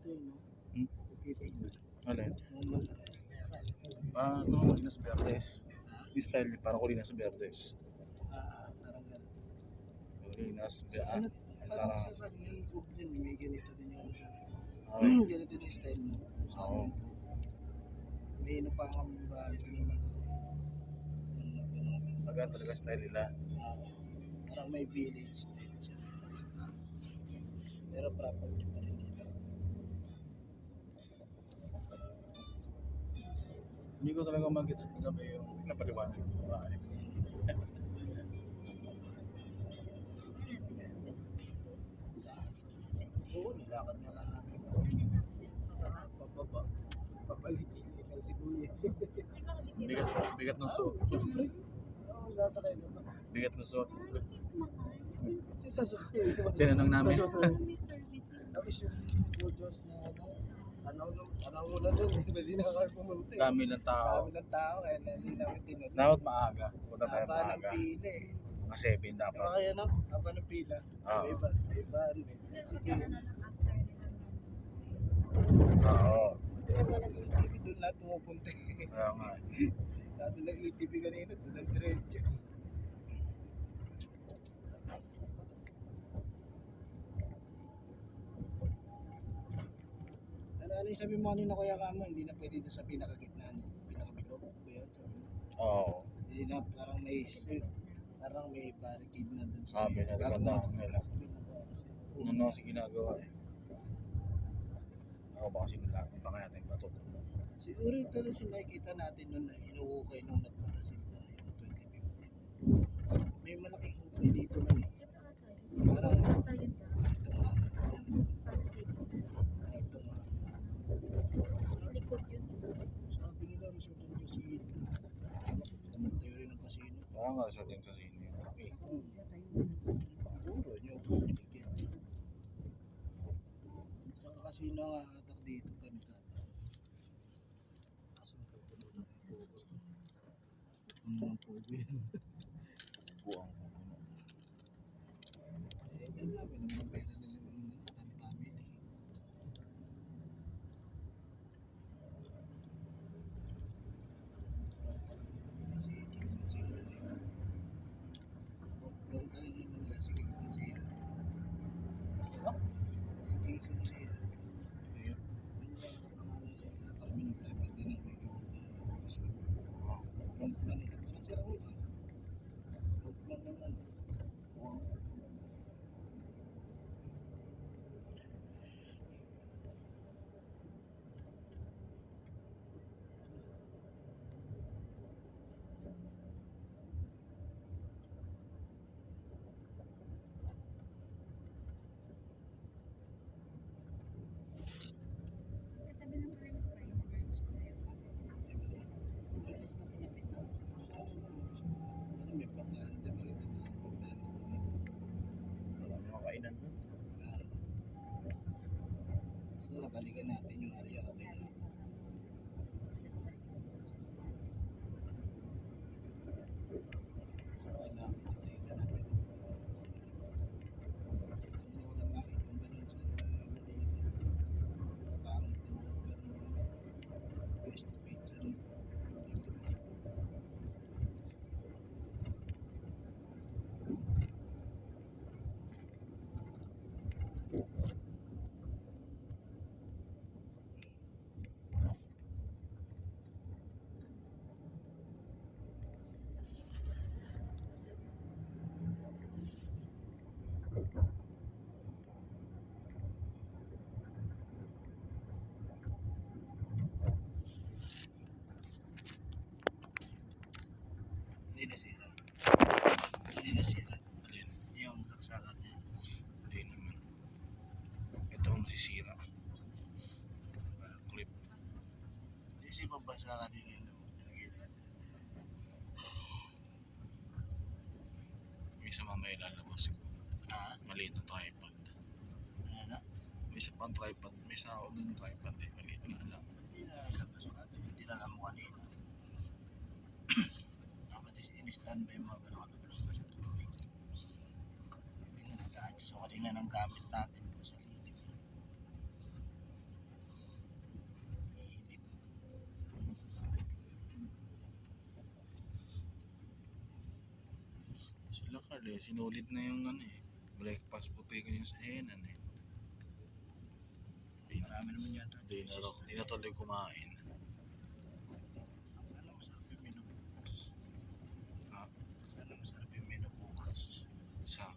dito eh, no? Hmm? Titignan. Alin? Normal. Ito, Colinas Verdes. Yung style niya, parang Colinas Verdes. Parang ganun. Colinas So, Verdes. ano, parang sa kanya yung group din, may ganito din yung Okay. ganito din yung style mo. Sa Oo. ano, may ano pa ang bahay din naman. Maganda talaga style nila. Parang may village style siya sa taas. Pero property pa rin dito. Hindi ko talaga mag-gets sa gabi yung napaliwanag ng bahay. Oo, nilakad na lang namin. Pababa. Papalitin lang si Kuya. Bigat ng suot ko. Oo, sasakay ka ba? Bigat ng suot. Sasakay ka ba? Tinanong namin. Tapos yung Pujos na ano mo na dun, hindi na kami pumunta eh. Dami ng tao. Dami ng tao, kaya hindi namin tinunod. Dapat maaga. Punta tayo Haba ng maaga. pila eh. Mga 7 dapat. Diba kaya no? Haba ng pila. Oo. Iba, sige. Oo. Diba nag-TV doon lahat pumupunta eh. Kaya nga. Sabi nag-TV kanina, doon ang diretso. Ano yung sabi mo kanina Kuya Kamo, hindi na pwede doon sa pinakagitna niya, pinakabilog ba yun? Sabi mo? Oo. Hindi na, parang may barricade na doon sa Sabi na naganda nila. sabi na to, kasi Ano kasi ginagawa eh. Ako ba kasi nilakot pa kaya natin bato. siguro ito na yung nakikita natin noon na inuukay nung nagparasil tayo 2015. May malaking hukay dito man eh. Parang ito nga. Sabi nila resort ng casino. Tayo rin ng casino. Kaya nga resort yung sa sino. Okay. Puro nyo. Binigyan. Sa casino nga atak dito pa nagtatawa. Kaso puno ng pugo. Puno ng pugo yan. Buwang. Eh, yan namin ang mga pera nila ng family. Kainan doon. Basta nabalikan natin yung area okay na. Okay na. Nakita natin. Hindi ko na makita ang ganun sa pangit ng face to face. Hindi nasira. Hindi nasira. Alin? Yung saksakan niya. Hindi naman. Ito ang masisira. Clip. Kasi pabasa ka din yun. May isa mamaya lalabas ko. Maliit na tripod. Ano? May isa pang tripod. May isa ako ng tripod eh. Maliit na lang. Hindi na labas ka. Hindi na lang mo kanina. Dapat in-standby mo ba nakatulog ka sa tubig. Hindi na nag-a-adjust ako kanina ng gamit natin. Lakad eh, sinulit na yung ano eh. Breakfast buffet ko yung sa Henan eh. Marami naman yata. Di na tuloy kumain. Ano masarap yung menu bukas? Ha? Ano masarap yung menu bukas? Sa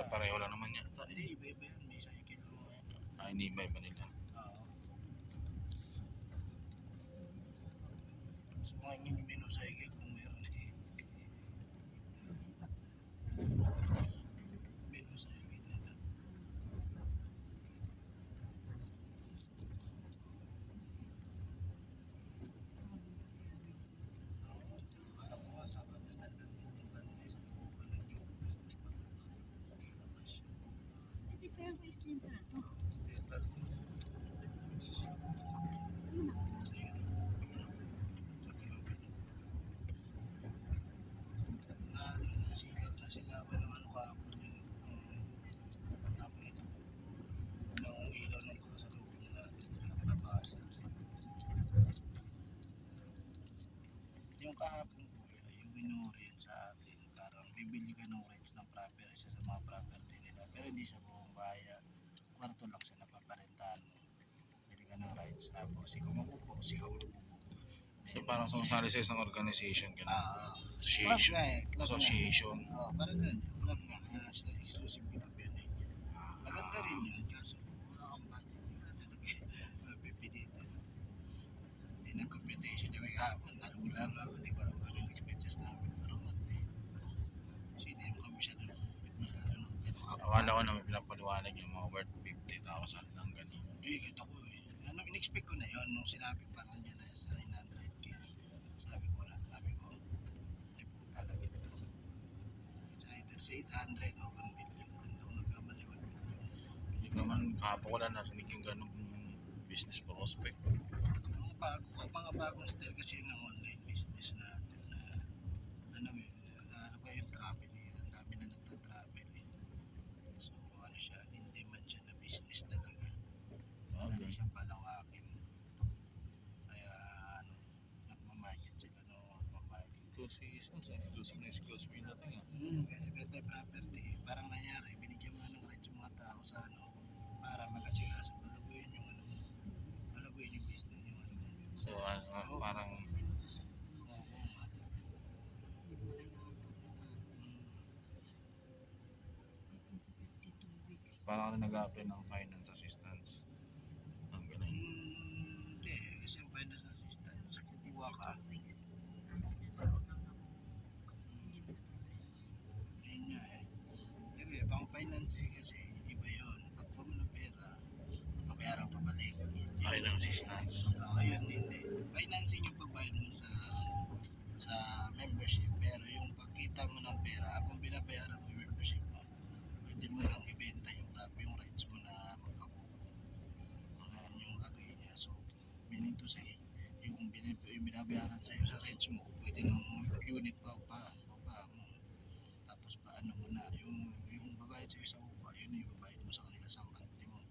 pareho lang naman yata eh. Hindi, iba-iba yun. May cycle mo yan. Iniba ba nila? Oo. So, kung yung menu cycle kung meron eh. Menu cycle nila. Alam ko nga sa katanan lang yung bantay sa tubo ng yung labas. Pwede pa yung face nito na to. Dental ko. Saan mo na? Nasikat na sila ako ng ano kahapon yung tap nito. Yung ilaw ng kasalubong na nabasa. Yung kahapon po, yung winuri yan sa atin. Parang bibili ka ng rights ng proper, isa sa mga property nila. Pero hindi sa buong bayan. Kwarto lang siya napaparentahan mo. Bili ka ng rights tapos ikaw mapupo. So parang sumasali sa isang organization ka na. Club Association. nga eh. Club Association. nga. Oo, parang ganun yun. Club nga. Kaya sa exclusive club yun eh. Maganda rin yun. Kaso wala kang budget. Hindi ka talaga mapipilitan. Eh, nag-computation niya may kahapon. Nalula nga ako. Hindi ko alam kung yung expenses namin. Pero mati. Sino yung kami siya doon. Compute masyado ng gano'n. Akala ko na may pinapaliwanag yung mga worth 50,000 lang ganun. Hindi, kita ko eh. Ano, in-expect ko na yun nung sinabi pa lang niya na sa 900k. Sabi ko, ay puta lapit ko. It's either sa 800 or 1 million. Hindi ako nagkamali 1 million. Hindi naman kahapon ko lang narinig yung ganung business prospect. Mga bagong style kasi ng online business natin na ano ko yung travel eh. Ang dami na nagta-travel eh. So ano siya, in demand siya na business talaga. Dali siyang palawakin. Kaya ano, nagmamarket sila nagmamarket. Exclusive na exclusive yung dating ah. Kasi better property. Parang nangyari, binigyan mo na ng rights yung mga tao sa ano para mag-asikaso. Palaguin yung ano mo. Palaguin yung business yung ano mo. So parang Oo nga. Kasi 52 weeks. parang nag-apply ng finance assistance. Ang ganun. Hindi, kasi ang finance assistance, kukuha ka. 52 weeks. Yun nga eh. Kasi pang finance eh, kasi iba yun. Pagpa mo ng pera, pabayaran pa balik. Finance assistance. Ayun, hindi. Financing yung pagbayad mo sa membership. Pero yung pagkita mo ng pera, habang binabayaran mo yung membership mo, pwede mo lang ibenta yung rights mo na magpakuko. Ganun yung lagay niya. So, meaning to say, yung binabayaran sa'yo sa rights mo, pwede ng unit pa mo. Tapos paano mo na, yung babayad sa'yo sa upa, yun yung babayad mo sa kanila sa monthly mo.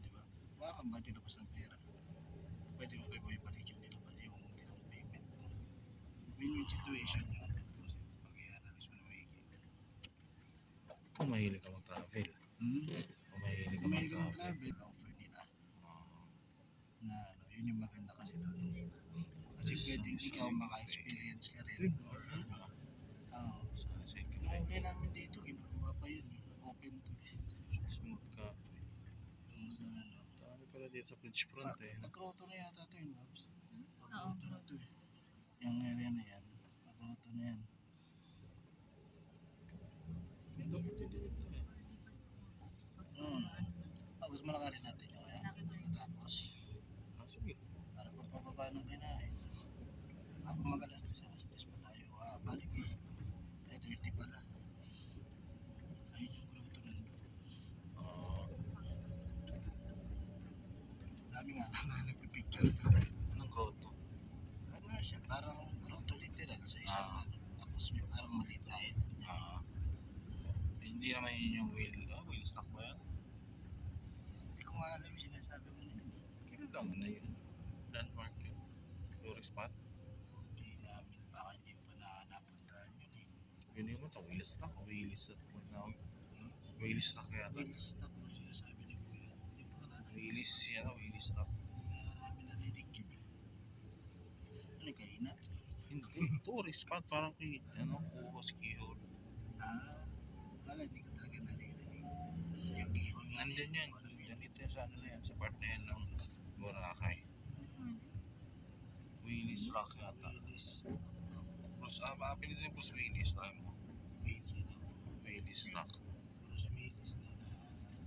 Diba? Wala kang ba nilabas ng pera? Pwede mo pa ibalik yung nilabas yung nilang payment mo. Win-win situation yun. Pag i-analyze mo na maigi. Kung mahilig ka mag-travel. Kung mahilig ka Kung may mag-travel. travel, offer nila. Na ano, yun yung maganda kasi doon. Kasi pwedeng ikaw maka-experience ka rin. Or ano. Oo. Yung huli namin dito, ginagawa pa yun. Open to. Smooth ka. Yung sa ano. Dami pala dito sa Bridge Front eh. Nag-roto na yata ito yun, Labs. Oo. Nag-roto na ito eh. Yung area na yan. Nag-roto na yan. Gusto mo na rin natin yung kaya. Tapos, Sige. para pagpapaba ng kinain. Ako mag-alas 3 pa tayo. Balik eh. 3:30 pala. Ayun yung grotto nandun. Dami nga nagpipicture doon. Anong grotto? Ano siya, parang grotto literal sa isang ano. Tapos may parang maliit na island niya. Hindi naman yun yung wheel stock ba yan? Hindi ko nga alam yung sinasabi mo na yun. Kailangan na yun. Landmark yun. Tourist spot. Hindi namin baka hindi pa na napuntahan yun eh. Yun yung ito, Willis Rock. Willis Rock mo na. Willis Rock yata. Willis stock mo sinasabi ni Kuya. Hindi pa nga natin. Willis yan, Willis Rock. Kaya namin narinig yun. Ano kaina? Hindi, tourist spot. Parang kay, Kuhos, Kihol. Wala, hindi ko talaga naririnig. Yung kihol nga Nandyan yan. Yan dito yan sa ano na yan, sa part na yan ng Boracay. Willis Rock yata. Willis. Bruce, pinito yung Bruce Willis. Try mo. Willis. Willis Rock. Pero sa Willis na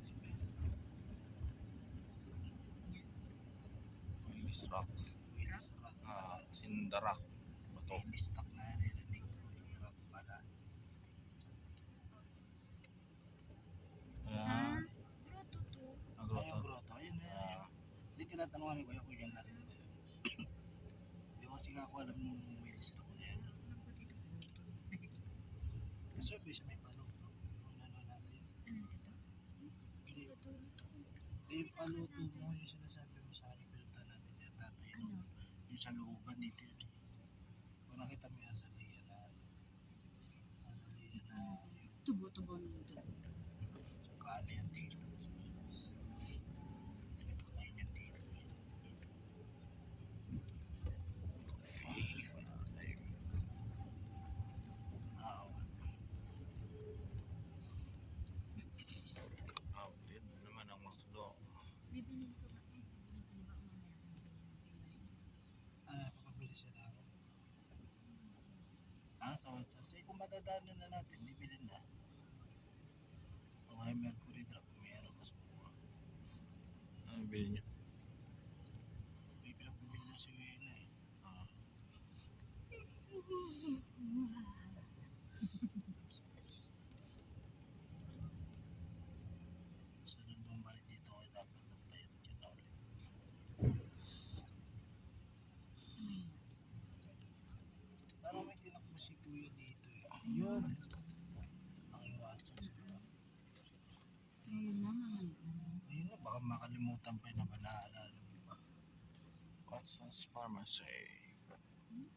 si Ben. Willis Rock. Willis Rock. Sindarak. Bato. Willis stock na naririnig ko. Yung rock pala. Grotto to. Ang Ay, yung grotto. grotto. Ayun na yan. Hindi tinatanungan ni Kuya kung yan narinig ba yun. Hindi ko kasi ako alam yung Willis Rock na yan. Alam ko dito grotto. Kasi sa may paluto. Yung ano natin. Ano dito? Hindi. Sa dulo to. Yung paluto mo, yung sinasabi mo sa akin, pinunta natin yung tatay mo. Ano? Yung sa looban dito yun. Kung nakita mo yung azalea na yung Tubo-tubo ng dulo. kaano yan dito. Pinagkakain yan dito. Din naman ang McDo. Bibili ko ba? Bibili ko ba mamaya kung bibili ng kailan? Papabili siya na ako. So kung matadaanan na natin, bibilin na. Kung may Mercury drug, mayroon mas mura. Ano bilhin niyo? May pinagbibili na si Wena eh. So nung bumalik dito ako, dapat magbayad ka na ulit. Sa Maynaz. Parang may tinakbo si Kuya dito eh. Yun. Ang iwasan sila. Ngayon naman. Ayun na, baka makalimutan pa yun na ba naalala mo ba? Watson's Pharmacy. Hmm?